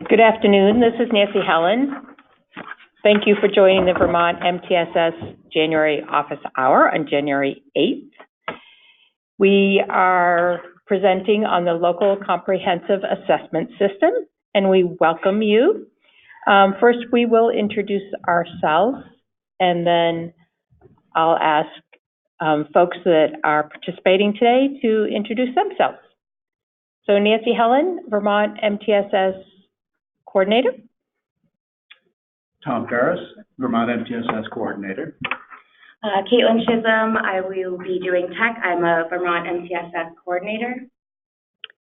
Good afternoon. This is Nancy Helen. Thank you for joining the Vermont MTSS January office hour on January 8th. We are presenting on the local comprehensive assessment system, and we welcome you. First, we will introduce ourselves, and then I'll ask folks that are participating today to introduce themselves. So Nancy Helen, Vermont MTSS Coordinator. Tom Ferris, Vermont MTSS Coordinator. Caitlin Chisholm, I will be doing tech. I'm a Vermont MTSS Coordinator.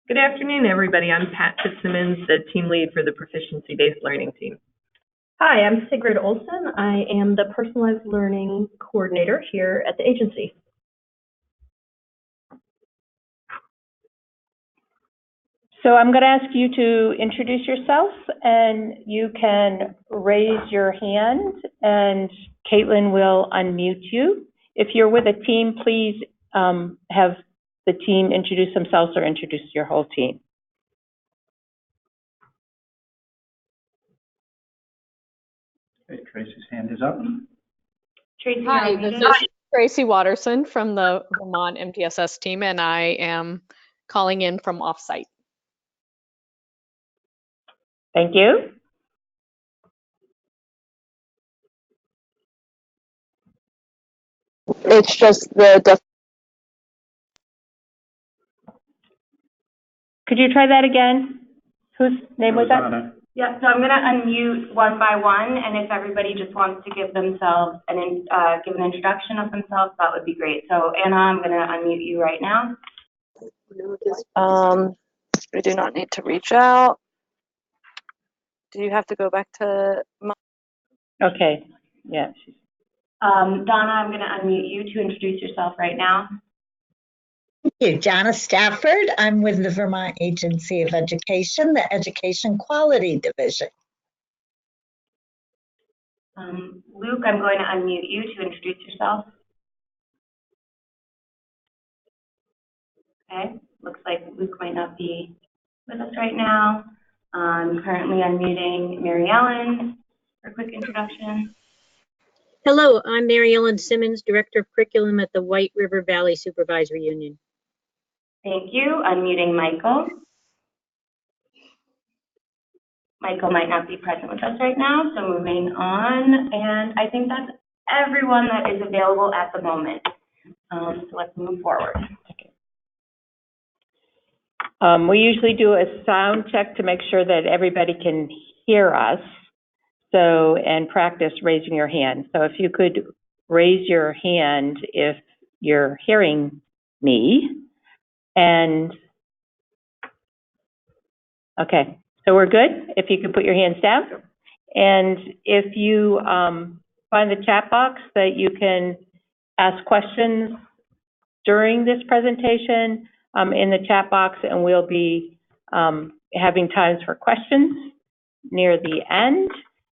Good afternoon, everybody. I'm Pat Fitzsimmons, the team lead for the Proficiency-Based Learning team. Hi, I'm Sigrid Olson. I am the Personalized Learning Coordinator here at the agency. So I'm going to ask you to introduce yourself, and you can raise your hand, and Caitlin will unmute you. If you're with a team, please have the team introduce themselves or introduce your whole team. Okay, Tracy's hand is up. Tracy, hi, this is Tracy Watterson from the Vermont MTSS team, and I am calling in from offsite. Thank you. It's just the. Could you try that again? Whose name was that? Yeah, so I'm going to unmute one by one, and if everybody just wants to give themselves give an introduction of themselves, that would be great. So Anna, I'm going to unmute you right now. We do not need to reach out. Do you have to go back to my? Okay, yeah. Donna, I'm going to unmute you to introduce yourself right now. Thank you. Donna Stafford. I'm with the Vermont Agency of Education, the Education Quality Division. Luke, I'm going to unmute you to introduce yourself. Okay, looks like Luke might not be with us right now. I'm currently unmuting Mary Ellen for a quick introduction. Hello, I'm Mary Ellen Simmons, Director of Curriculum at the White River Valley Supervisory Union. Thank you. Unmuting Michael. Michael might not be present with us right now, so moving on. And I think that's everyone that is available at the moment. So let's move forward. We usually do a sound check to make sure that everybody can hear us. So, and practice raising your hand. So if you could raise your hand if you're hearing me. And, okay, so we're good. If you could put your hands down. And if you find the chat box that you can ask questions during this presentation in the chat box, and we'll be having times for questions near the end.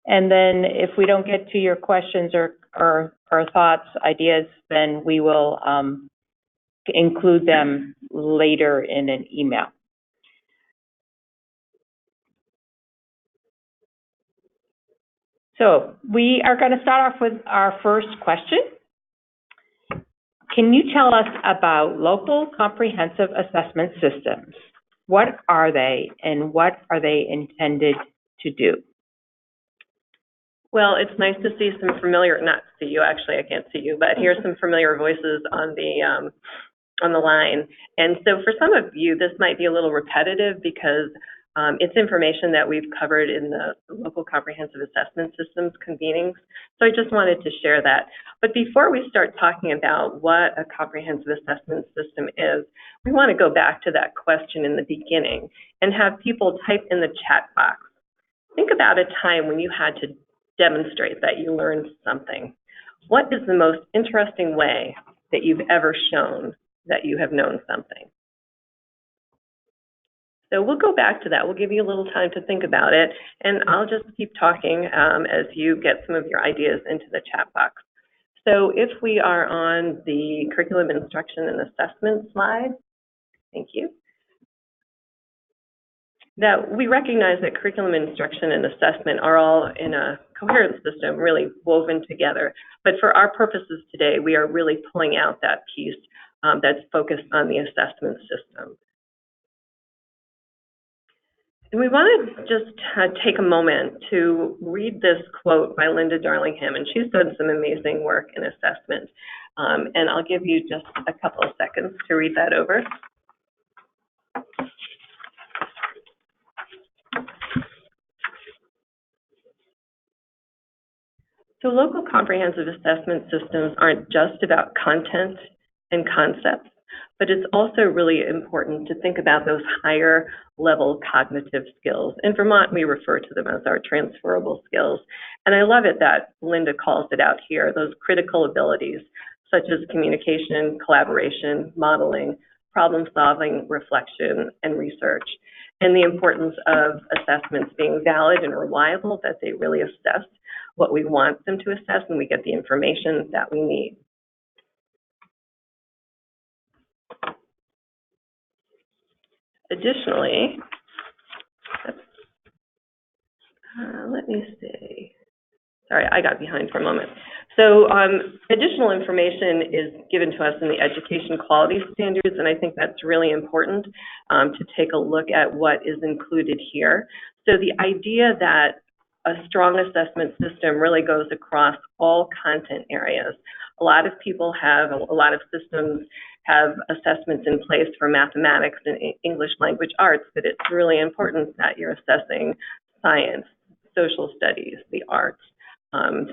And then if we don't get to your questions or thoughts, ideas, then we will include them later in an email. So we are going to start off with our first question. Can you tell us about local comprehensive assessment systems? What are they, and what are they intended to do? Well, it's nice to see some familiar, not see you, actually, I can't see you, but hear some familiar voices on the line. And so for some of you, this might be a little repetitive because it's information that we've covered in the local comprehensive assessment systems convenings. So I just wanted to share that. But before we start talking about what a comprehensive assessment system is, we want to go back to that question in the beginning and have people type in the chat box. Think about a time when you had to demonstrate that you learned something. What is the most interesting way that you've ever shown that you have known something? So we'll go back to that. We'll give you a little time to think about it, and I'll just keep talking as you get some of your ideas into the chat box. So if we are on the curriculum instruction and assessment slide, thank you. that we recognize that curriculum instruction and assessment are all in a coherent system, really woven together. But for our purposes today, we are really pulling out that piece that's focused on the assessment system. And we want to just take a moment to read this quote by Linda Darlingham, and she's done some amazing work in assessment. And I'll give you just a couple of seconds to read that over. So local comprehensive assessment systems aren't just about content and concepts, but it's also really important to think about those higher level cognitive skills. In Vermont, we refer to them as our transferable skills. And I love it that Linda calls it out here, those critical abilities, such as communication, collaboration, modeling, problem solving, reflection, and research. And the importance of assessments being valid and reliable, that they really assess what we want them to assess and we get the information that we need. Additionally, let me see. Sorry, I got behind for a moment. So additional information is given to us in the education quality standards, and I think that's really important to take a look at what is included here. So the idea that a strong assessment system really goes across all content areas. A lot of people have, a lot of systems have assessments in place for mathematics and English language arts, but it's really important that you're assessing science, social studies, the arts.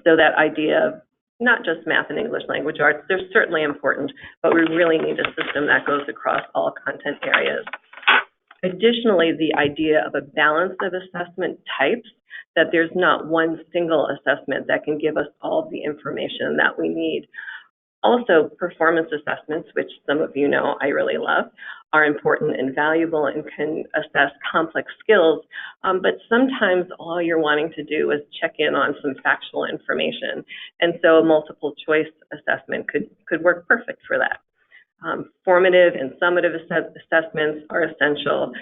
So that idea of not just math and English language arts, they're certainly important, but we really need a system that goes across all content areas. Additionally, the idea of a balance of assessment types, that there's not one single assessment that can give us all the information that we need. Also, performance assessments, which some of you know I really love, are important and valuable and can assess complex skills, but sometimes all you're wanting to do is check in on some factual information. And so a multiple choice assessment could work perfect for that. Formative and summative assessments are essential.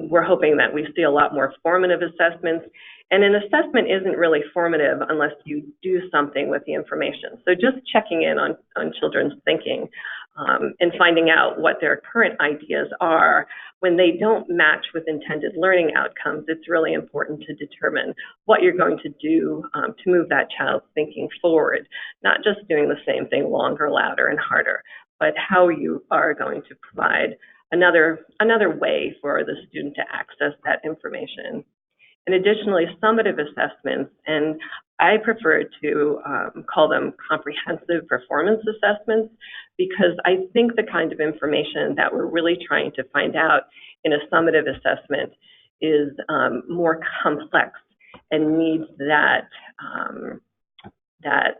We're hoping that we see a lot more formative assessments. And an assessment isn't really formative unless you do something with the information. So just checking in on children's thinking and finding out what their current ideas are, when they don't match with intended learning outcomes, it's really important to determine what you're going to do to move that child's thinking forward, not just doing the same thing longer, louder, and harder, but how you are going to provide another way for the student to access that information. And additionally, summative assessments, and I prefer to call them comprehensive performance assessments, because I think the kind of information that we're really trying to find out in a summative assessment is more complex and needs that, that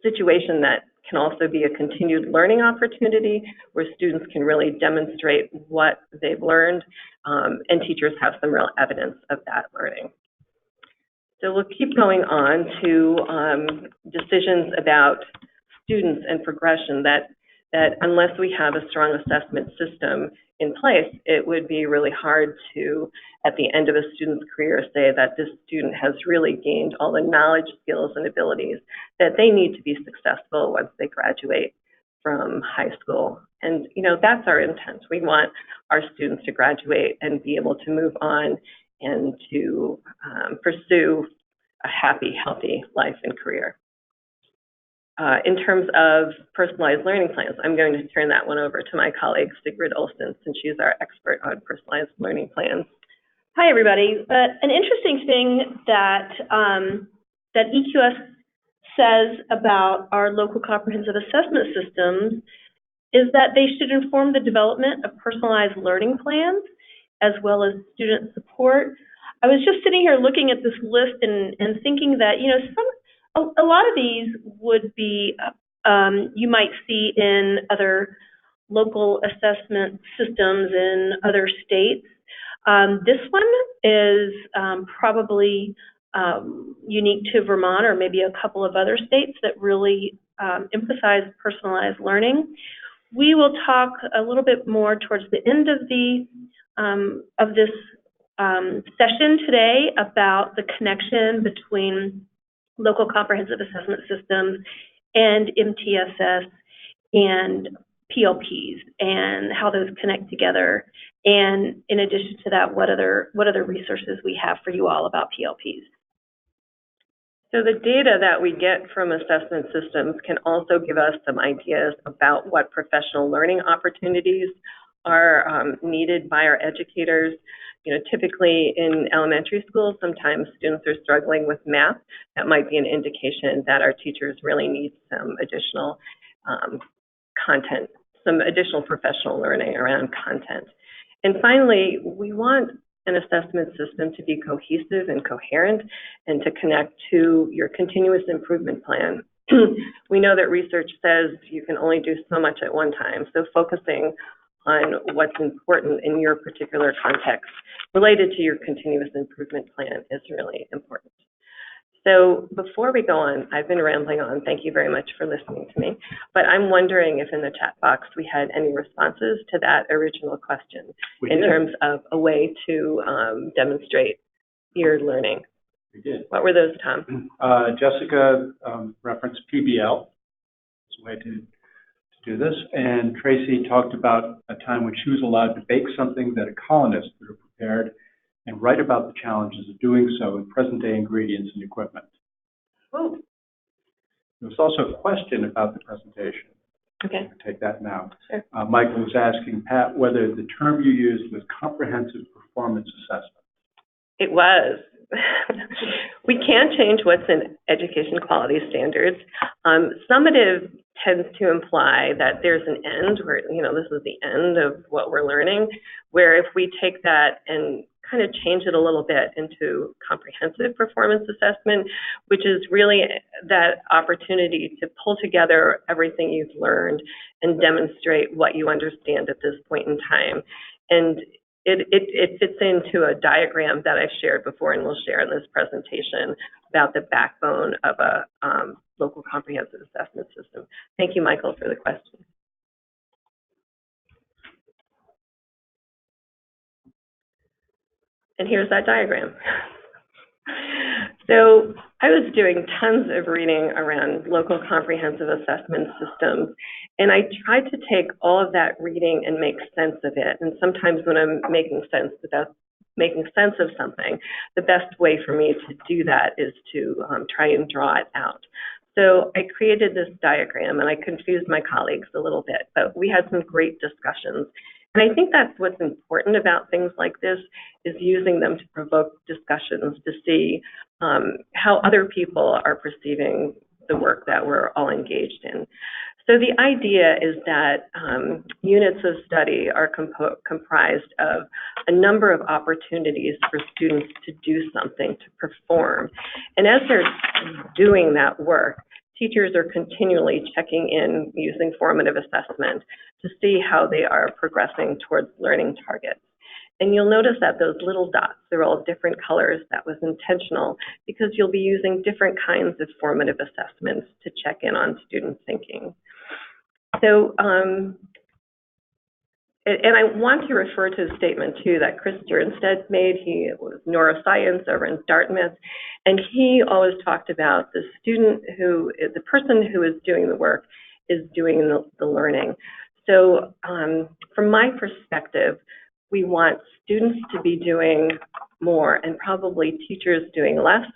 situation that can also be a continued learning opportunity where students can really demonstrate what they've learned and teachers have some real evidence of that learning. So we'll keep going on to decisions about students and progression, that unless we have a strong assessment system in place, it would be really hard to, at the end of a student's career, say that this student has really gained all the knowledge, skills, and abilities that they need to be successful once they graduate from high school. And, you know, that's our intent. We want our students to graduate and be able to move on and to pursue a happy, healthy life and career. In terms of personalized learning plans, I'm going to turn that one over to my colleague, Sigrid Olsen, since she's our expert on personalized learning plans. Hi, everybody. An interesting thing that, that EQS says about our local comprehensive assessment systems is that they should inform the development of personalized learning plans as well as student support. I was just sitting here looking at this list and thinking that, you know, a lot of these would be, you might see in other local assessment systems in other states. This one is probably unique to Vermont or maybe a couple of other states that really emphasize personalized learning. We will talk a little bit more towards the end of the session today about the connection between local comprehensive assessment systems and MTSS and PLPs and how those connect together. And in addition to that, what other resources we have for you all about PLPs. So the data that we get from assessment systems can also give us some ideas about what professional learning opportunities are needed by our educators. You know, typically in elementary schools, sometimes students are struggling with math. That might be an indication that our teachers really need some additional content, some additional professional learning around content. And finally, we want an assessment system to be cohesive and coherent and to connect to your continuous improvement plan. We know that research says you can only do so much at one time, so focusing on what's important in your particular context related to your continuous improvement plan is really important. So before we go on, I've been rambling on. Thank you very much for listening to me. But I'm wondering if in the chat box we had any responses to that original question in terms of a way to demonstrate your learning. We did. What were those, Tom? Jessica referenced PBL as a way to do this. And Tracy talked about a time when she was allowed to bake something that a colonist would have prepared and write about the challenges of doing so in present-day ingredients and equipment. Oh. There was also a question about the presentation. Okay. I'll take that now. Sure. Michael was asking, Pat, whether the term you used was comprehensive performance assessment. It was. We can't change what's in education quality standards. Summative tends to imply that there's an end where, you know, this is the end of what we're learning, where if we take that and kind of change it a little bit into comprehensive performance assessment, which is really that opportunity to pull together everything you've learned and demonstrate what you understand at this point in time. And it fits into a diagram that I shared before and will share in this presentation about the backbone of a local comprehensive assessment system. Thank you, Michael, for the question. And here's that diagram. So I was doing tons of reading around local comprehensive assessment systems, and I tried to take all of that reading and make sense of it. And sometimes when I'm making sense of something, the best way for me to do that is to try and draw it out. So I created this diagram, and I confused my colleagues a little bit, but we had some great discussions. And I think that's what's important about things like this, is using them to provoke discussions to see how other people are perceiving the work that we're all engaged in. So the idea is that units of study are comprised of a number of opportunities for students to do something, to perform. And as they're doing that work, teachers are continually checking in using formative assessment to see how they are progressing towards learning targets. And you'll notice that those little dots, they're all different colors. That was intentional because you'll be using different kinds of formative assessments to check in on student thinking. So, and I want to refer to a statement too that Chris Jernstedt made. He was neuroscience over in Dartmouth, and he always talked about the person who is doing the work is doing the learning. So from my perspective, we want students to be doing more and probably teachers doing less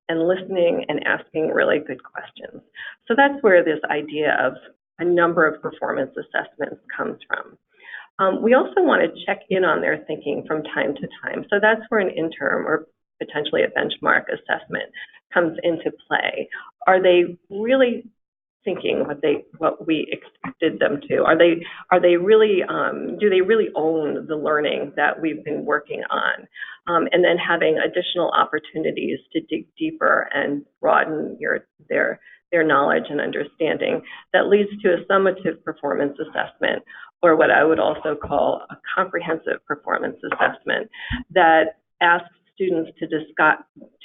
and listening and asking really good questions. So that's where this idea of a number of performance assessments comes from. We also want to check in on their thinking from time to time. So that's where an interim or potentially a benchmark assessment comes into play. Are they really thinking what we expected them to? Are they really do they really own the learning that we've been working on? And then having additional opportunities to dig deeper and broaden their knowledge and understanding that leads to a summative performance assessment, or what I would also call a comprehensive performance assessment that asks students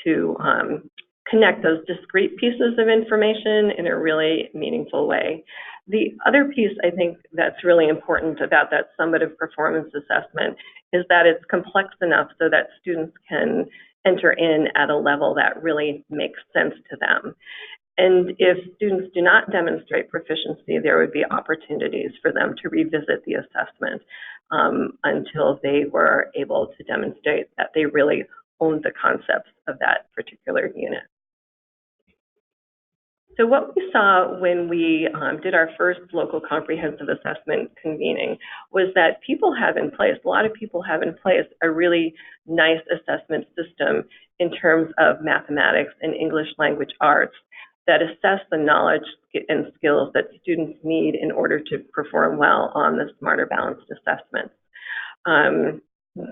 to connect those discrete pieces of information in a really meaningful way. The other piece I think that's really important about that summative performance assessment is that it's complex enough so that students can enter in at a level that really makes sense to them. And if students do not demonstrate proficiency, there would be opportunities for them to revisit the assessment until they were able to demonstrate that they really owned the concepts of that particular unit. So what we saw when we did our first local comprehensive assessment convening was that people have in place, a lot of people have in place a really nice assessment system in terms of mathematics and English language arts that assess the knowledge and skills that students need in order to perform well on the Smarter Balanced assessments.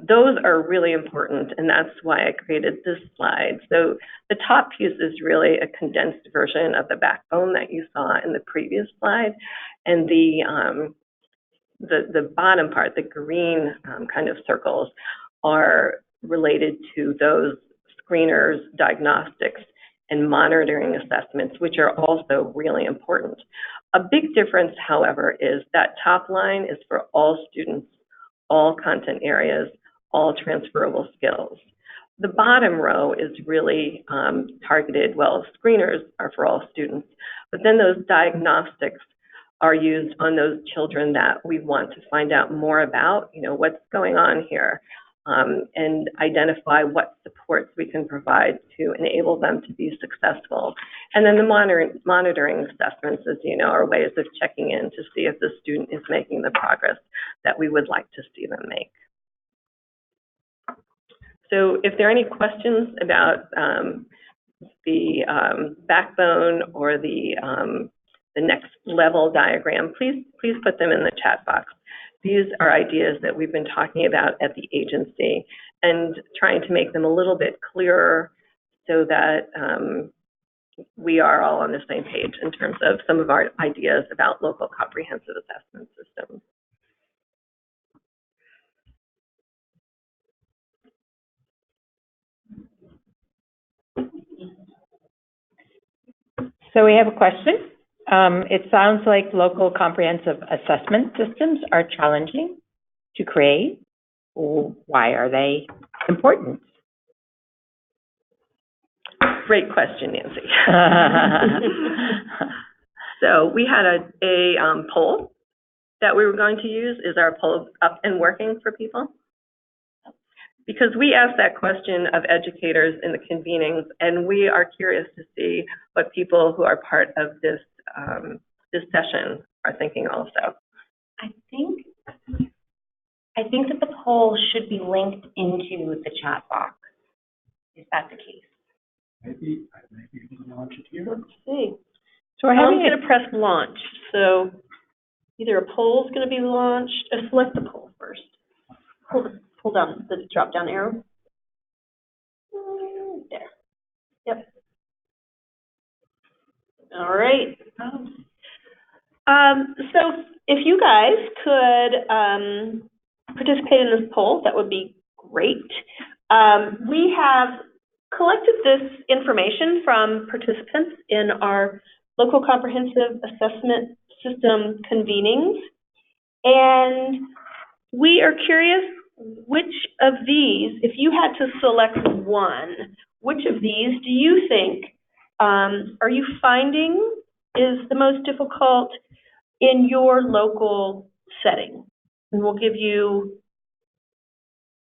Those are really important, and that's why I created this slide. So the top piece is really a condensed version of the backbone that you saw in the previous slide, and the bottom part, the green kind of circles, are related to those screeners, diagnostics, and monitoring assessments, which are also really important. A big difference, however, is that top line is for all students, all content areas, all transferable skills. The bottom row is really targeted, well, screeners are for all students, but then those diagnostics are used on those children that we want to find out more about, what's going on here, and identify what supports we can provide to enable them to be successful. And then the monitoring assessments, as you know, are ways of checking in to see if the student is making the progress that we would like to see them make. So if there are any questions about the backbone or the next level diagram, please put them in the chat box. These are ideas that we've been talking about at the agency and trying to make them a little bit clearer so that we are all on the same page in terms of some of our ideas about local comprehensive assessment systems. So we have a question. It sounds like local comprehensive assessment systems are challenging to create. Why are they important? Great question, Nancy. So we had a poll that we were going to use. Is our poll up and working for people? Because we asked that question of educators in the convenings, and we are curious to see what people who are part of this session are thinking also. I think that the poll should be linked into the chat box. Is that the case? Maybe you can launch it here. Let's see. So we're I'm having going to press launch. So either a poll is going to be launched. Select the poll first. Pull down the drop down arrow. There. Yep. All right. So if you guys could participate in this poll, that would be great. We have collected this information from participants in our local comprehensive assessment system convenings, and we are curious which of these, if you had to select one, which of these do you think are you finding is the most difficult in your local setting? And we'll give you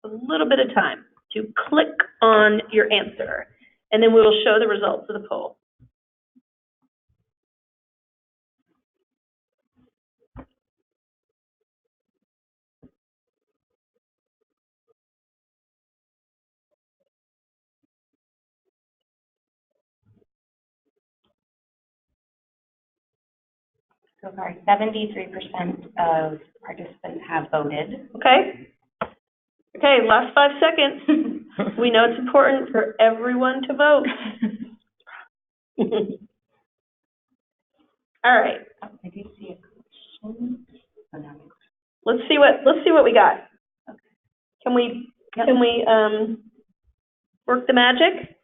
a little bit of time to click on your answer, and then we will show the results of the poll. So far, 73% of participants have voted. Okay? Okay, last 5 seconds. We know it's important for everyone to vote. All right. I do see a question. Oh, no. Let's see what we got. Okay. Can we work the magic?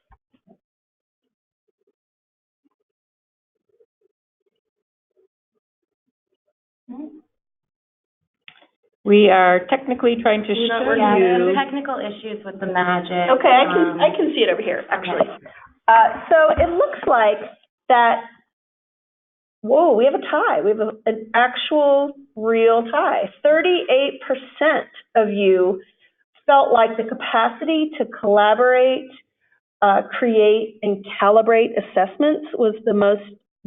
We are technically trying to Not show working. Yeah, you. some technical issues with the magic. Okay, I can see it over here, actually. So it looks like that, whoa, we have a tie. We have an actual real tie. 38% of you felt like the capacity to collaborate, create, and calibrate assessments was the most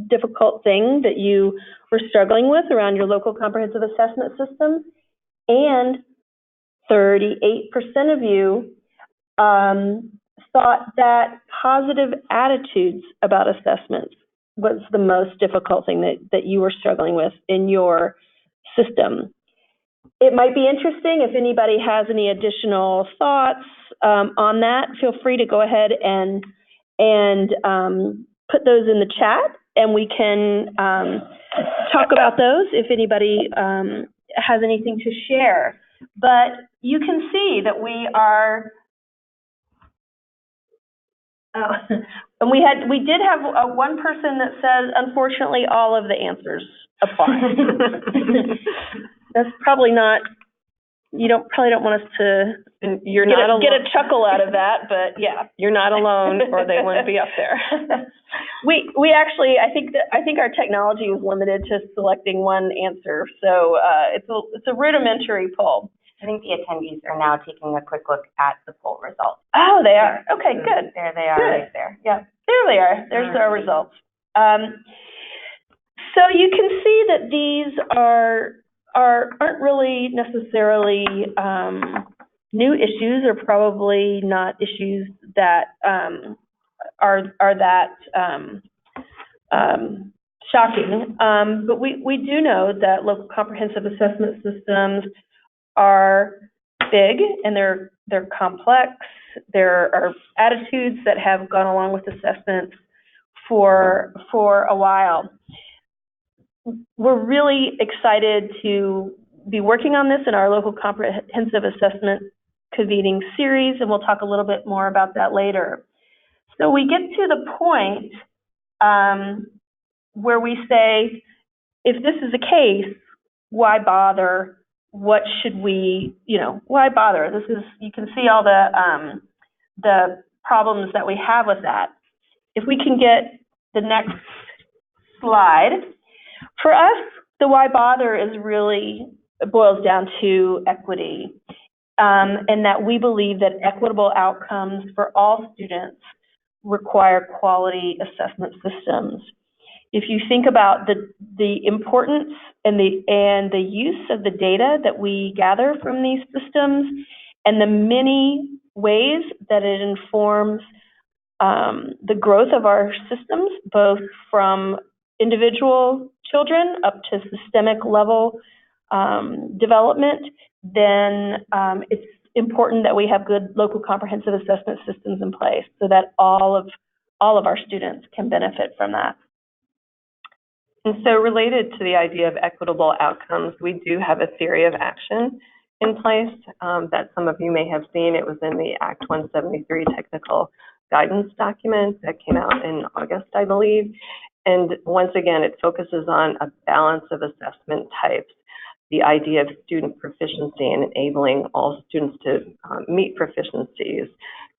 difficult thing that you were struggling with around your local comprehensive assessment system. And 38% of you thought that positive attitudes about assessments was the most difficult thing that you were struggling with in your system. It might be interesting if anybody has any additional thoughts on that. Feel free to go ahead and put those in the chat, and we can talk about those if anybody has anything to share. But you can see that we are. Oh, and we did have one person that says, unfortunately, all of the answers apply. That's probably not. You probably don't want us to get a chuckle out of that, but yeah, You're not alone, or they wouldn't be up there. We actually, I think our technology was limited to selecting one answer, so it's a rudimentary poll. I think the attendees are now taking a quick look at the poll results. Oh, they are. Okay, good. There they are, Good. right there. Yeah, there they are. There's our results. So you can see that these aren't really necessarily new issues, or probably not issues that are that shocking. But we do know that local comprehensive assessment systems are big, and they're complex. There are attitudes that have gone along with assessments for a while. We're really excited to be working on this in our local comprehensive assessment convening series, and we'll talk a little bit more about that later. So we get to the point where we say, if this is the case, why bother? What should we, why bother? You can see all the problems that we have with that. If we can get the next slide. For us, the why bother is really, it boils down to equity, and that we believe that equitable outcomes for all students require quality assessment systems. If you think about the importance and the use of the data that we gather from these systems, and the many ways that it informs the growth of our systems, both from individual children up to systemic level development, then it's important that we have good local comprehensive assessment systems in place so that all of our students can benefit from that. And so related to the idea of equitable outcomes, we do have a theory of action in place that some of you may have seen. It was in the Act 173 technical guidance document that came out in August, I believe. And once again, it focuses on a balance of assessment types, the idea of student proficiency and enabling all students to meet proficiencies,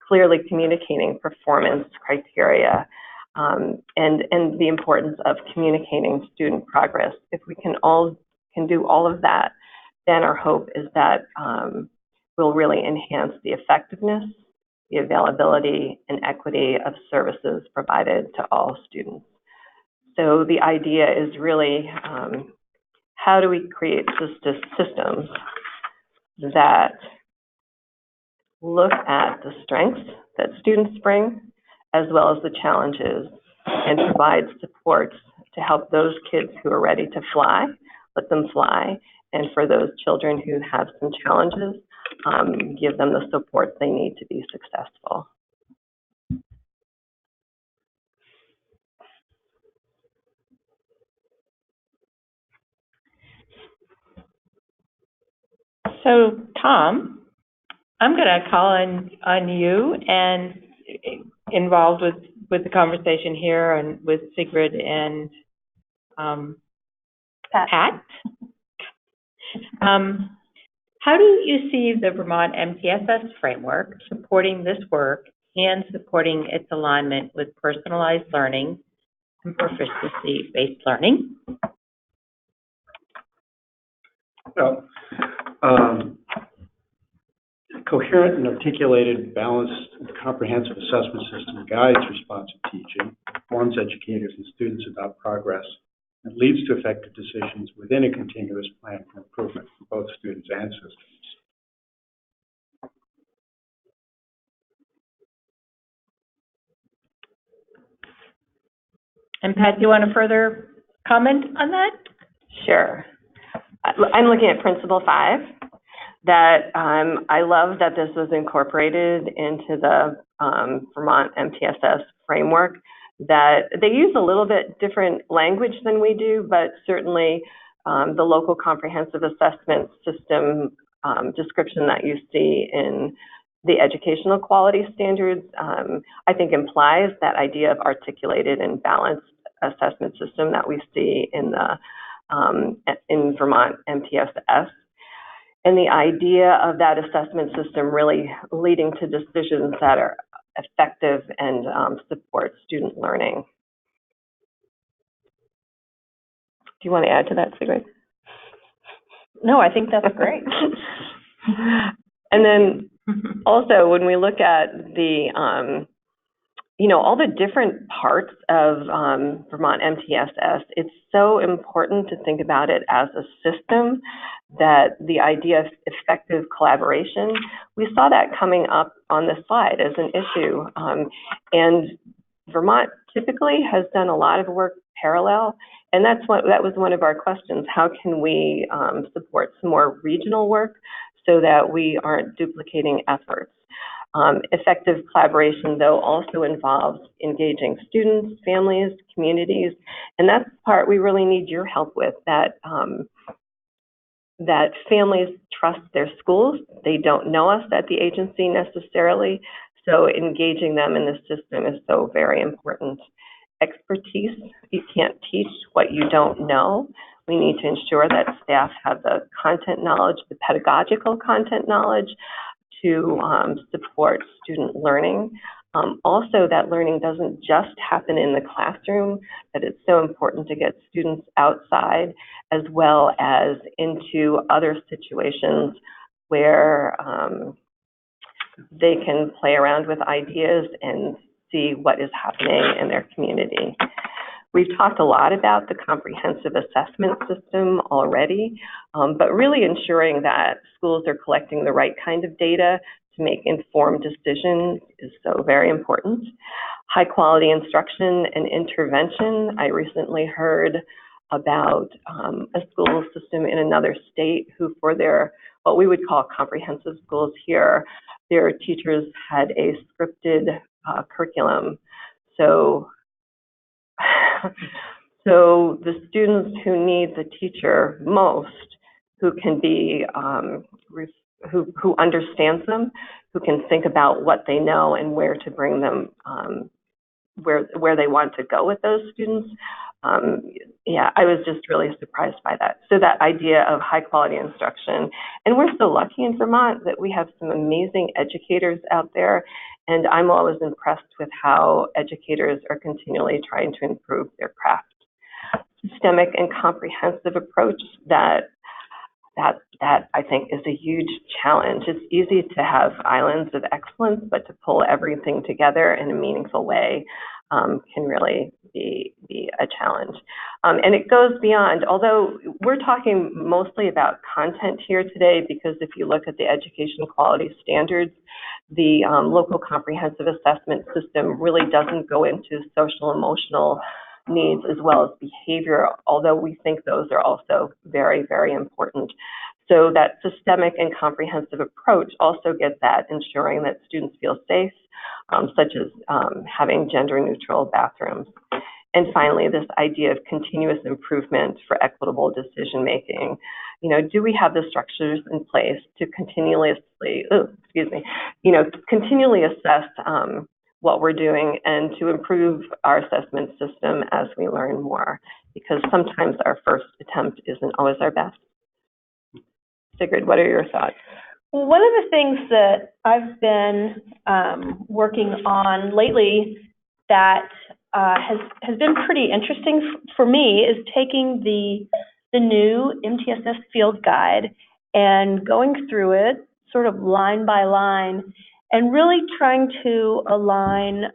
clearly communicating performance criteria, and the importance of communicating student progress. If we can do all of that, then our hope is that we'll really enhance the effectiveness, the availability, and equity of services provided to all students. So the idea is really, how do we create systems that look at the strengths that students bring, as well as the challenges, and provide supports to help those kids who are ready to fly, let them fly, and for those children who have some challenges, give them the support they need to be successful. So, Tom, I'm going to call on you and involved with the conversation here, and with Sigrid and Pat. How do you see the Vermont MTSS framework supporting this work and supporting its alignment with personalized learning and proficiency-based learning? Well, coherent and articulated, balanced, and comprehensive assessment system guides responsive teaching, informs educators and students about progress, and leads to effective decisions within a continuous plan for improvement for both students and systems. And Pat, do you want to further comment on that? Sure. I'm looking at Principle 5, that I love that this was incorporated into the Vermont MTSS framework, that they use a little bit different language than we do, but certainly the local comprehensive assessment system description that you see in the educational quality standards, I think implies that idea of articulated and balanced assessment system that we see in the in Vermont MTSS. And the idea of that assessment system really leading to decisions that are effective and support student learning. Do you want to add to that, Sigrid? No, I think that's great. And then also, when we look at the, all the different parts of Vermont MTSS, it's so important to think about it as a system, that the idea of effective collaboration, we saw that coming up on the slide as an issue. And Vermont typically has done a lot of work parallel, and that was one of our questions. How can we support some more regional work so that we aren't duplicating efforts? Effective collaboration, though, also involves engaging students, families, communities, and that's the part we really need your help with, that that families trust their schools. They don't know us at the agency necessarily, so engaging them in the system is so very important. Expertise, you can't teach what you don't know. We need to ensure that staff have the content knowledge, the pedagogical content knowledge, to support student learning. Also, that learning doesn't just happen in the classroom, that it's so important to get students outside as well as into other situations where they can play around with ideas and see what is happening in their community. We've talked a lot about the comprehensive assessment system already, but really ensuring that schools are collecting the right kind of data to make informed decisions is so very important. High quality instruction and intervention. I recently heard about a school system in another state who, for their, what we would call comprehensive schools here, their teachers had a scripted curriculum. So the students who need the teacher most, who can be, who understands them, who can think about what they know and where to bring them, where they want to go with those students. Yeah, I was just really surprised by that. So that idea of high quality instruction, and we're so lucky in Vermont that we have some amazing educators out there, and I'm always impressed with how educators are continually trying to improve their craft. Systemic and comprehensive approach, that I think is a huge challenge. It's easy to have islands of excellence, but to pull everything together in a meaningful way can really be a challenge. And it goes beyond, although we're talking mostly about content here today, because if you look at the education quality standards, the local comprehensive assessment system really doesn't go into social emotional needs as well as behavior, although we think those are also very, very important. So that systemic and comprehensive approach also gets at ensuring that students feel safe, such as having gender-neutral bathrooms. And finally, this idea of continuous improvement for equitable decision-making. You know, do we have the structures in place to continually assess what we're doing and to improve our assessment system as we learn more, because sometimes our first attempt isn't always our best. Sigrid, what are your thoughts? Well, one of the things that I've been working on lately that has been pretty interesting for me is taking the new MTSS field guide and going through it sort of line by line and really trying to align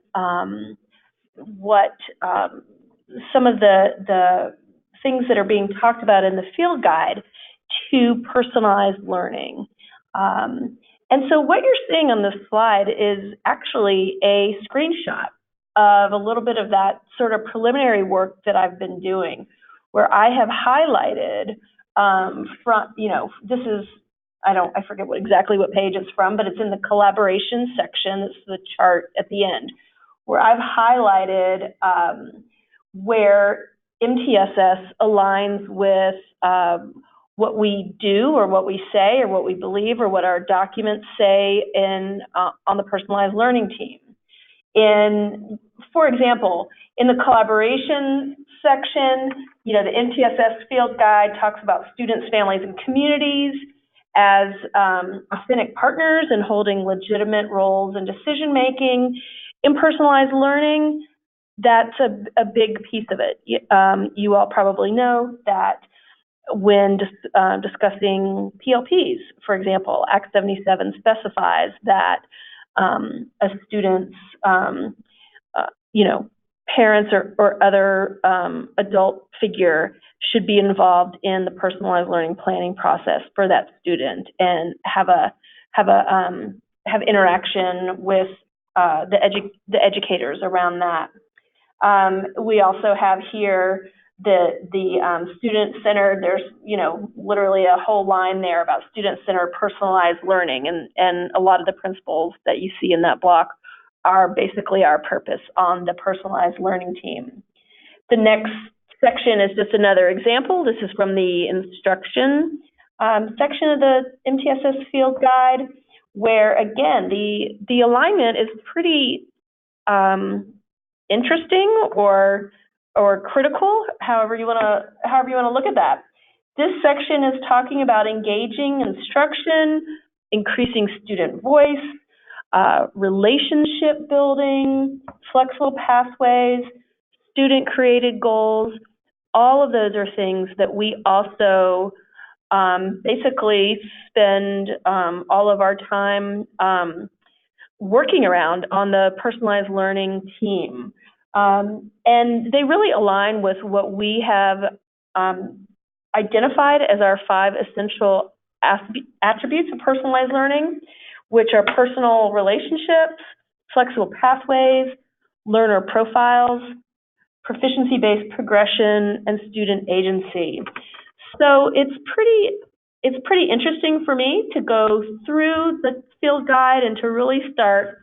what some of the things that are being talked about in the field guide to personalized learning. And so what you're seeing on this slide is actually a screenshot of a little bit of that sort of preliminary work that I've been doing, where I have highlighted this is, I forget exactly what page it's from, but it's in the collaboration section. It's the chart at the end, where I've highlighted where MTSS aligns with what we do or what we say or what we believe or what our documents say on the personalized learning team. For example, in the collaboration section, the MTSS field guide talks about students, families, and communities as authentic partners in holding legitimate roles in decision-making. In personalized learning, that's a big piece of it. You all probably know that when discussing PLPs, for example, Act 77 specifies that a student's, parents or other adult figure should be involved in the personalized learning planning process for that student and have interaction with the educators around that. We also have here the student-centered. There's literally a whole line there about student-centered personalized learning, and a lot of the principles that you see in that block are basically our purpose on the personalized learning team. The next section is just another example. This is from the instruction section of the MTSS field guide, where again the alignment is pretty interesting or critical, however you want to look at that. This section is talking about engaging instruction, increasing student voice, relationship building, flexible pathways, student-created goals. All of those are things that we also basically spend all of our time working around on the personalized learning team. And they really align with what we have identified as our 5 essential attributes of personalized learning, which are personal relationships, flexible pathways, learner profiles, proficiency-based progression, and student agency. So it's pretty interesting for me to go through the field guide and to really start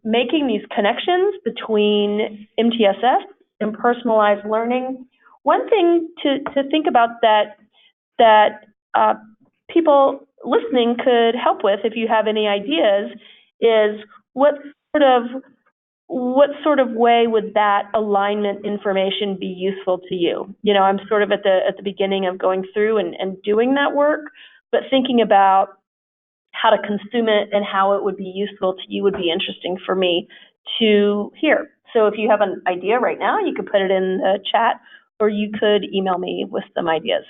making these connections between MTSS and personalized learning. One thing to think about that people listening could help with, if you have any ideas, is what sort of way would that alignment information be useful to you? I'm sort of at the beginning of going through and doing that work, but thinking about how to consume it and how it would be useful to you would be interesting for me to hear. So if you have an idea right now, you could put it in the chat, or you could email me with some ideas.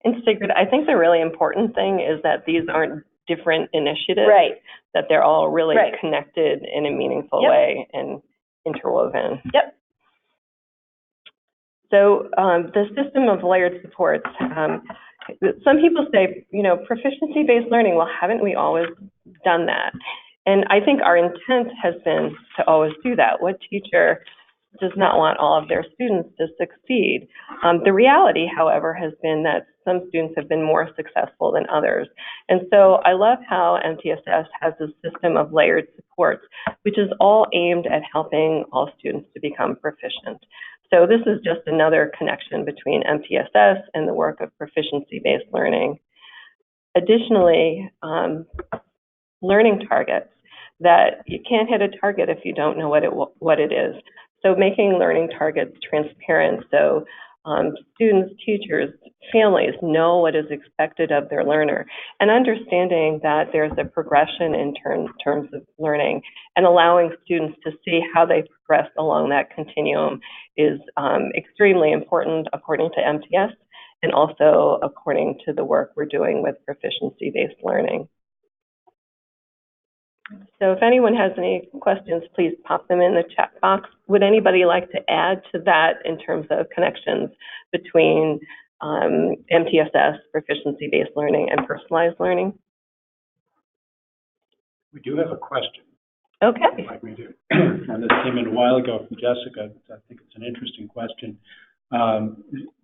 And Sigrid, I think the really important thing is that these aren't different initiatives, Right. that they're all really Right. connected in a meaningful Yep. way and interwoven. Yep. So the system of layered supports, some people say, proficiency-based learning, well, haven't we always done that? And I think our intent has been to always do that. What teacher does not want all of their students to succeed? The reality, however, has been that some students have been more successful than others. And so I love how MTSS has a system of layered supports, which is all aimed at helping all students to become proficient. So this is just another connection between MTSS and the work of proficiency-based learning. Additionally, learning targets, that you can't hit a target if you don't know what it is. So making learning targets transparent, so students, teachers, families know what is expected of their learner, and understanding that there's a progression in terms of learning, and allowing students to see how they progress along that continuum is extremely important according to MTS, and also according to the work we're doing with proficiency-based learning. So if anyone has any questions, please pop them in the chat box. Would anybody like to add to that in terms of connections between MTSS, proficiency-based learning, and personalized learning? We do have a question. Okay. Like we do. And this came in a while ago from Jessica. I think it's an interesting question.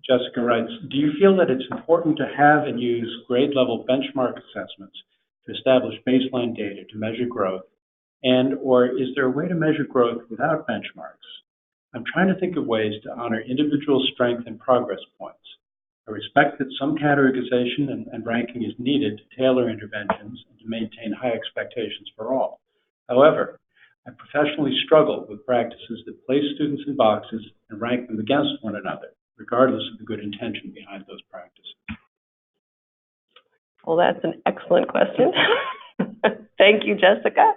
Jessica writes, do you feel that it's important to have and use grade-level benchmark assessments to establish baseline data to measure growth? And or is there a way to measure growth without benchmarks? I'm trying to think of ways to honor individual strength and progress points. I respect that some categorization and ranking is needed to tailor interventions and to maintain high expectations for all. However, I professionally struggle with practices that place students in boxes and rank them against one another, regardless of the good intention behind those practices. Well, that's an excellent question. Thank you, Jessica.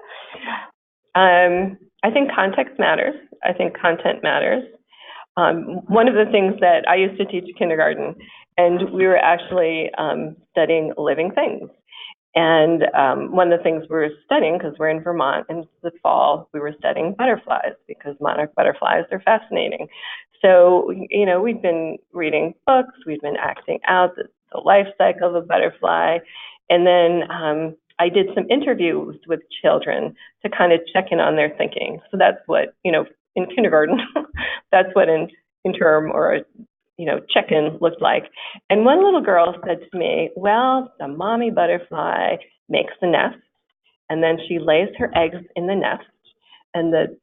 I think context matters. I think content matters. One of the things that I used to teach kindergarten, and we were actually studying living things. And one of the things we were studying, because we're in Vermont in the fall, we were studying butterflies because monarch butterflies are fascinating. So, you know, we've been reading books, we've been acting out the life cycle of a butterfly. And then I did some interviews with children to kind of check in on their thinking. So that's what, you know, in kindergarten, that's what an interim or a, you know, check-in looked like. And one little girl said to me, well, the mommy butterfly makes the nest, and then she lays her eggs in the nest, and the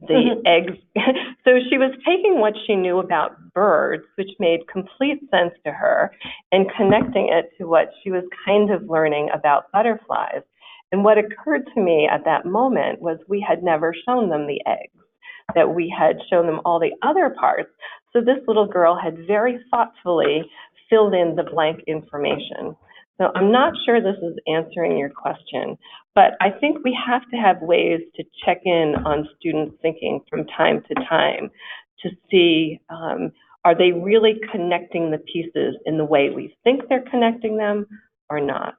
eggs, so she was taking what she knew about birds, which made complete sense to her, and connecting it to what she was kind of learning about butterflies. And what occurred to me at that moment was we had never shown them the eggs, that we had shown them all the other parts. So this little girl had very thoughtfully filled in the blank information. So I'm not sure this is answering your question, but I think we have to have ways to check in on students' thinking from time to time to see, are they really connecting the pieces in the way we think they're connecting them or not?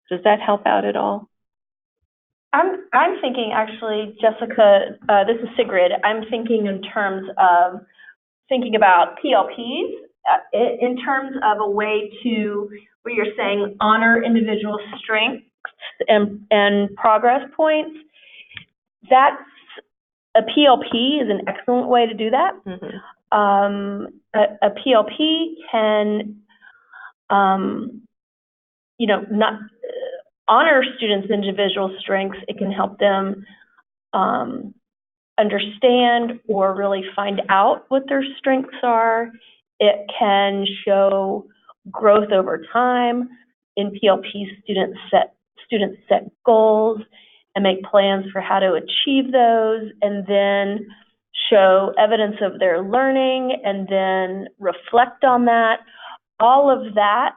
Does that help out at all? I'm thinking, actually, Jessica, this is Sigrid, I'm thinking in terms of thinking about PLPs in terms of a way to, where you're saying honor individual strengths and progress points. That's, a PLP is an excellent way to do that. Mm-hmm. A PLP can, you know, not honor students' individual strengths. It can help them understand or really find out what their strengths are. It can show growth over time. In PLP, students set goals and make plans for how to achieve those, and then show evidence of their learning, and then reflect on that. All of that,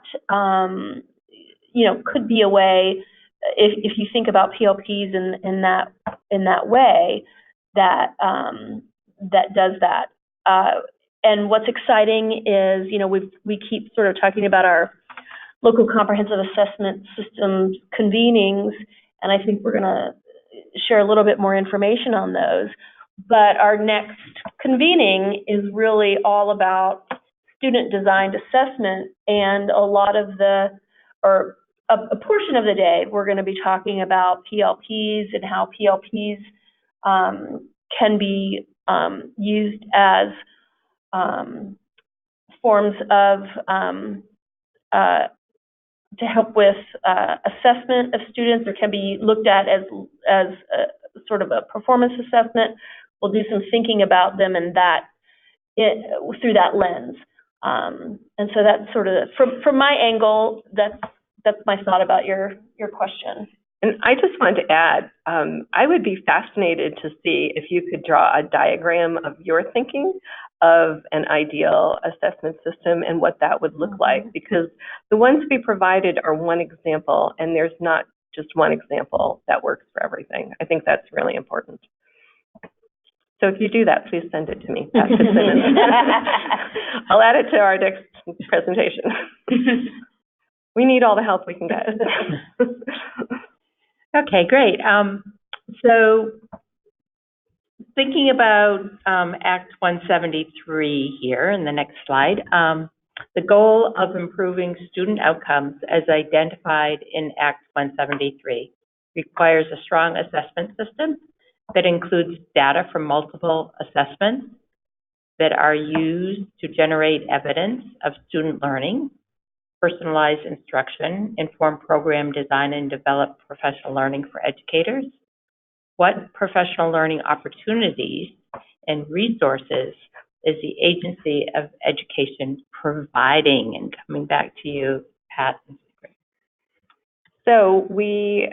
you know, could be a way, if you think about PLPs in that way, that that does that. And what's exciting is, you know, we keep sort of talking about our local comprehensive assessment systems convenings, and I think we're going to share a little bit more information on those. But our next convening is really all about student-designed assessment, and a lot of the, or a portion of the day, we're going to be talking about PLPs and how PLPs can be used as forms of to help with assessment of students, or can be looked at as a, sort of a performance assessment. We'll do some thinking about them and that through that lens. And so that's sort of, from my angle, that's my thought about your question. And I just wanted to add, I would be fascinated to see if you could draw a diagram of your thinking of an ideal assessment system and what that would look like, because the ones we provided are one example, and there's not just one example that works for everything. I think that's really important. So if you do that, please send it to me. I'll add it to our next presentation. We need all the help we can get. Okay, great. So thinking about Act 173 here in the next slide, the goal of improving student outcomes as identified in Act 173 requires a strong assessment system that includes data from multiple assessments that are used to generate evidence of student learning, personalized instruction, inform program design, and develop professional learning for educators. What professional learning opportunities and resources is the Agency of Education providing? And coming back to you, Pat. So we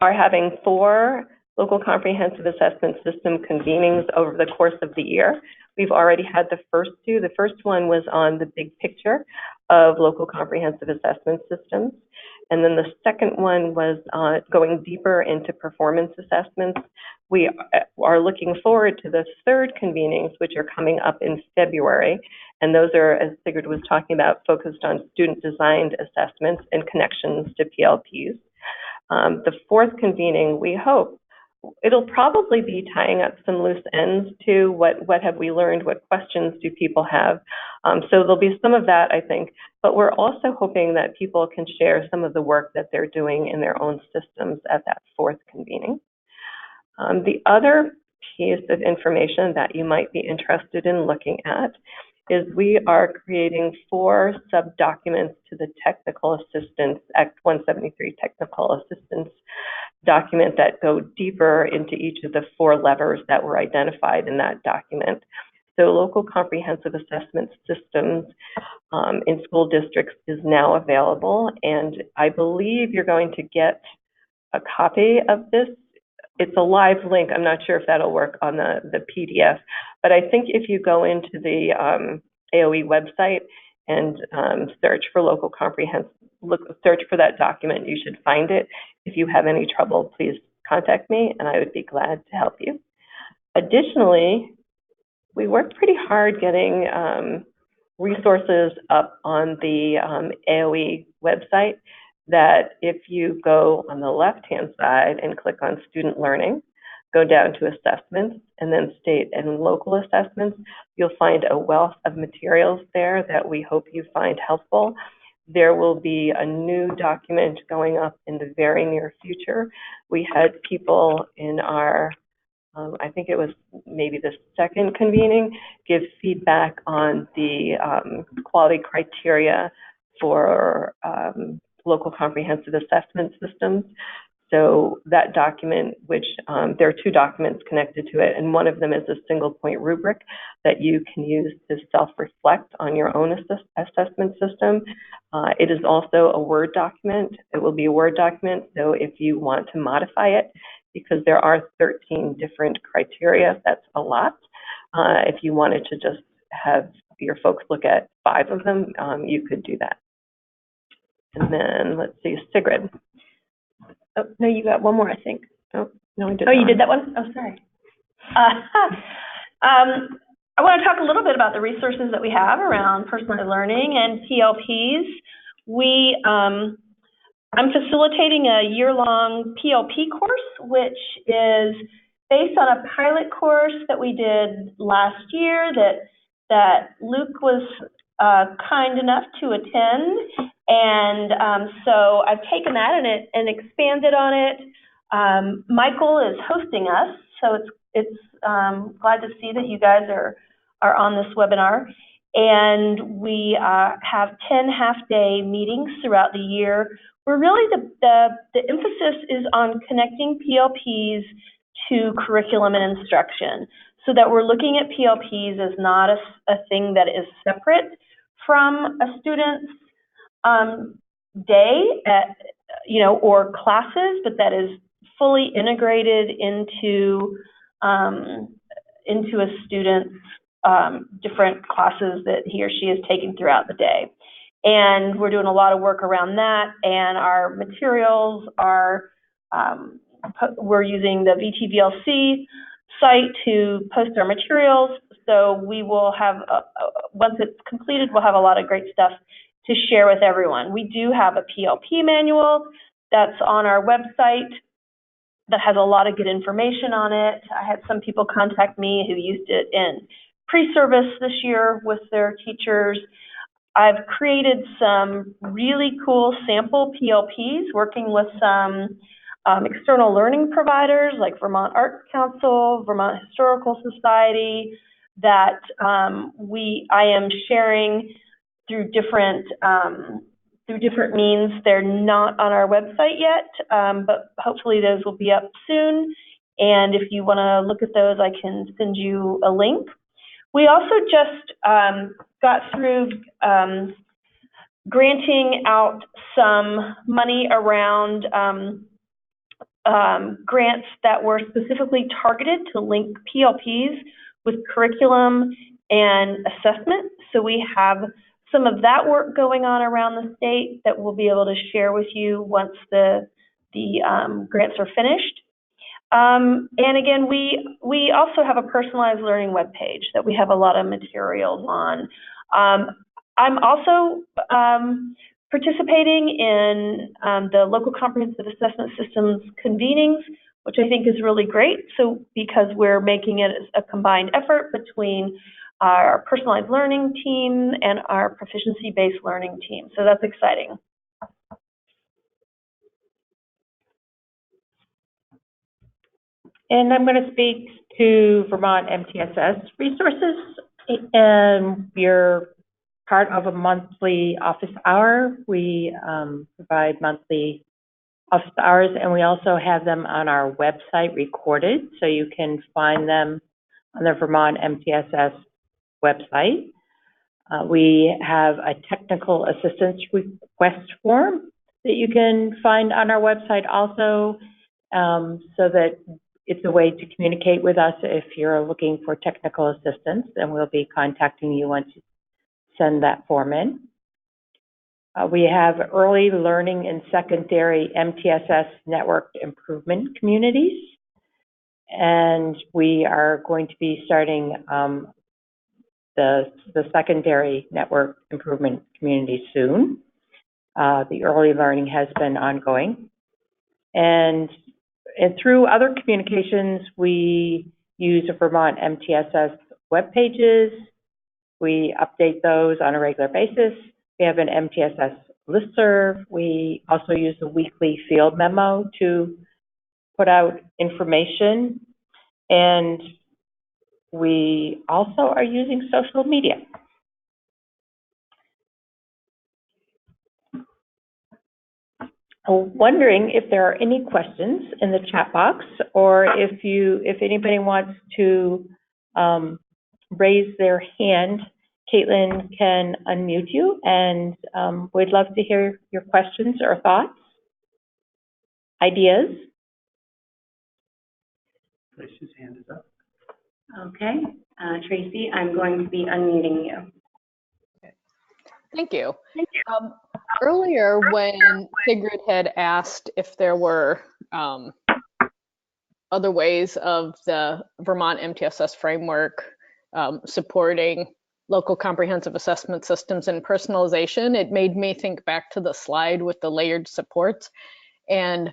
are having 4 local comprehensive assessment system convenings over the course of the year. We've already had the first 2. The first one was on the big picture of local comprehensive assessment systems. And then the second one was going deeper into performance assessments. We are looking forward to the 3rd convenings, which are coming up in February. And those are, as Sigrid was talking about, focused on student-designed assessments and connections to PLPs. The 4th convening, we hope, it'll probably be tying up some loose ends to what have we learned, what questions do people have. So there'll be some of that, I think, but we're also hoping that people can share some of the work that they're doing in their own systems at that 4th convening. The other piece of information that you might be interested in looking at is we are creating 4 sub-documents to the Technical Assistance, Act 173 Technical Assistance document that go deeper into each of the 4 levers that were identified in that document. So local comprehensive assessment systems in school districts is now available, and I believe you're going to get a copy of this. It's a live link. I'm not sure if that'll work on the PDF, but I think if you go into the AOE website and search for local comprehensive, search for that document, you should find it. If you have any trouble, please contact me and I would be glad to help you. Additionally, we worked pretty hard getting resources up on the AOE website that if you go on the left-hand side and click on student learning, go down to assessments and then state and local assessments, you'll find a wealth of materials there that we hope you find helpful. There will be a new document going up in the very near future. We had people in our, I think it was maybe the 2nd convening, give feedback on the quality criteria for local comprehensive assessment systems. So that document, which there are 2 documents connected to it, and one of them is a single point rubric that you can use to self-reflect on your own assessment system. It is also a Word document. It will be a Word document, so if you want to modify it, because there are 13 different criteria, that's a lot. If you wanted to just have your folks look at 5 of them, you could do that. And then let's see, Sigrid. Oh, no, you got one more, I think. Oh, no, I did. Oh, you did that one? Oh, sorry. I want to talk a little bit about the resources that we have around personalized learning and PLPs. I'm facilitating a year-long PLP course, which is based on a pilot course that we did last year that Luke was kind enough to attend. And so I've taken that and expanded on it. Michael is hosting us, so it's glad to see that you guys are on this webinar. And we have 10 half-day meetings throughout the year, where really the emphasis is on connecting PLPs to curriculum and instruction, so that we're looking at PLPs as not a thing that is separate from a student's day or classes, but that is fully integrated into a student's different classes that he or she is taking throughout the day. And we're doing a lot of work around that, and our materials are, we're using the VTVLC site to post our materials, so we will have, once it's completed, we'll have a lot of great stuff to share with everyone. We do have a PLP manual that's on our website that has a lot of good information on it. I had some people contact me who used it in pre-service this year with their teachers. I've created some really cool sample PLPs working with some external learning providers like Vermont Arts Council, Vermont Historical Society, that I am sharing through different means. They're not on our website yet, but hopefully those will be up soon. And if you want to look at those, I can send you a link. We also just got through granting out some money around grants that were specifically targeted to link PLPs with curriculum and assessment. So we have some of that work going on around the state that we'll be able to share with you once the grants are finished. And again, we also have a personalized learning webpage that we have a lot of materials on. I'm also participating in the local comprehensive assessment systems convenings, which I think is really great. So because we're making it a combined effort between our personalized learning team and our proficiency-based learning team. So that's exciting. And I'm going to speak to Vermont MTSS resources. And we're part of a monthly office hour. We provide monthly office hours, and we also have them on our website recorded, so you can find them on the Vermont MTSS website. We have a technical assistance request form that you can find on our website also, so that it's a way to communicate with us if you're looking for technical assistance, and we'll be contacting you once you send that form in. We have early learning and secondary MTSS networked improvement communities, and we are going to be starting the secondary network improvement community soon. The early learning has been ongoing, and through other communications, we use Vermont MTSS web pages. We update those on a regular basis. We have an MTSS listserv. We also use the weekly field memo to put out information. And we also are using social media. I'm wondering if there are any questions in the chat box, or if anybody wants to raise their hand, Caitlin can unmute you, and we'd love to hear your questions or thoughts, ideas. Tracy's hand is up. Okay, Tracy, I'm going to be unmuting you. Thank you. Earlier, when Sigrid had asked if there were other ways of the Vermont MTSS framework supporting local comprehensive assessment systems and personalization, it made me think back to the slide with the layered supports. And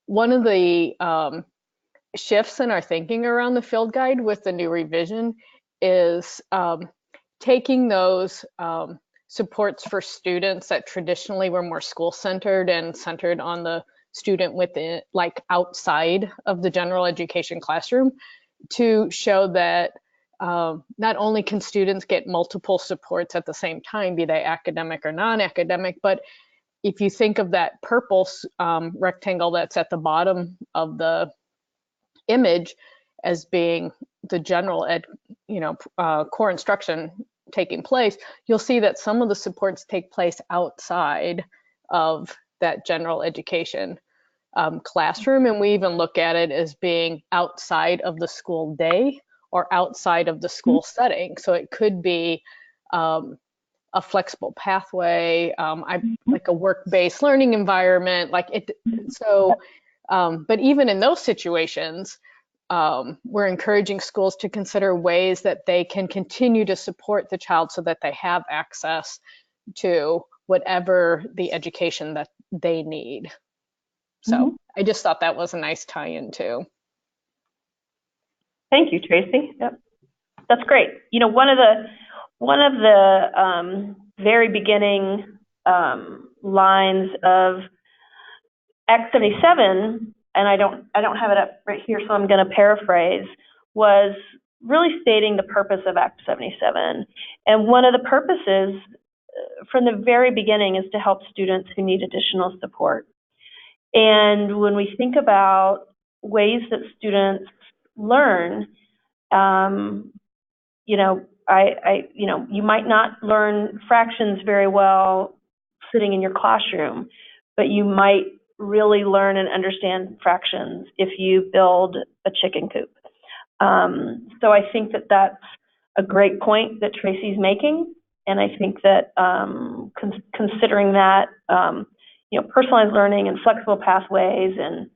one of the shifts in our thinking around the field guide with the new revision is taking those supports for students that traditionally were more school-centered and centered on the student within, like outside of the general education classroom, to show that not only can students get multiple supports at the same time, be they academic or non-academic, but if you think of that purple rectangle that's at the bottom of the image as being the general core instruction taking place, you'll see that some of the supports take place outside of that general education classroom, and we even look at it as being outside of the school day or outside of the school setting. So it could be a flexible pathway, like a work-based learning environment, like it. So, but even in those situations, we're encouraging schools to consider ways that they can continue to support the child so that they have access to whatever the education that they need. So I just thought that was a nice tie-in too. Thank you, Tracy. Yep. That's great. You know, one of the very beginning lines of Act 77, and I don't have it up right here, so I'm going to paraphrase, was really stating the purpose of Act 77. And one of the purposes from the very beginning is to help students who need additional support. And when we think about ways that students learn, you know, you might not learn fractions very well sitting in your classroom, but you might really learn and understand fractions if you build a chicken coop. So I think that that's a great point that Tracy's making, and I think that considering that, you know, personalized learning and flexible pathways and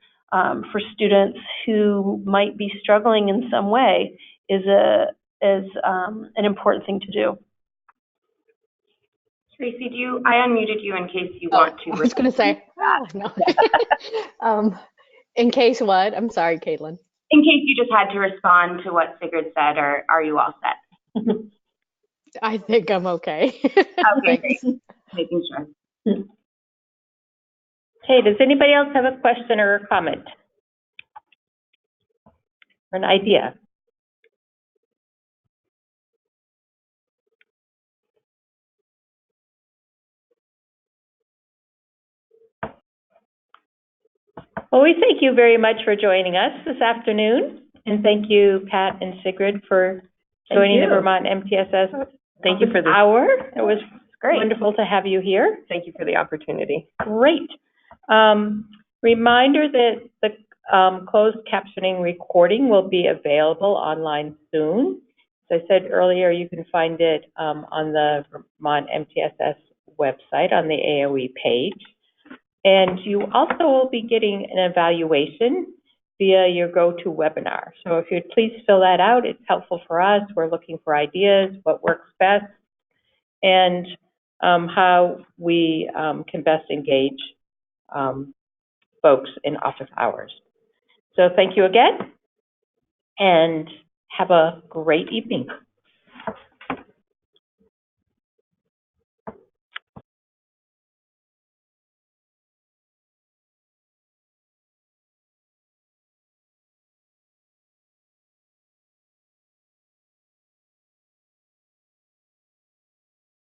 for students who might be struggling in some way is an important thing to do. Tracy, I unmuted you in case you want to. I was going to say, no. In case what? I'm sorry, Caitlin. In case you just had to respond to what Sigrid said, or are you all set? I think I'm okay. Okay, great. Making sure. Okay, does anybody else have a question or a comment? Or an idea? Well, we thank you very much for joining us this afternoon. And thank you, Pat and Sigrid, for joining the Vermont MTSS Thank you for this. hour. It was Great. wonderful to have you here. Thank you for the opportunity. Great. Reminder that the closed captioning recording will be available online soon. As I said earlier, you can find it on the Vermont MTSS website on the AOE page. And you also will be getting an evaluation via your GoToWebinar. So if you'd please fill that out, it's helpful for us. We're looking for ideas, what works best, and how we can best engage folks in office hours. So thank you again, and have a great evening.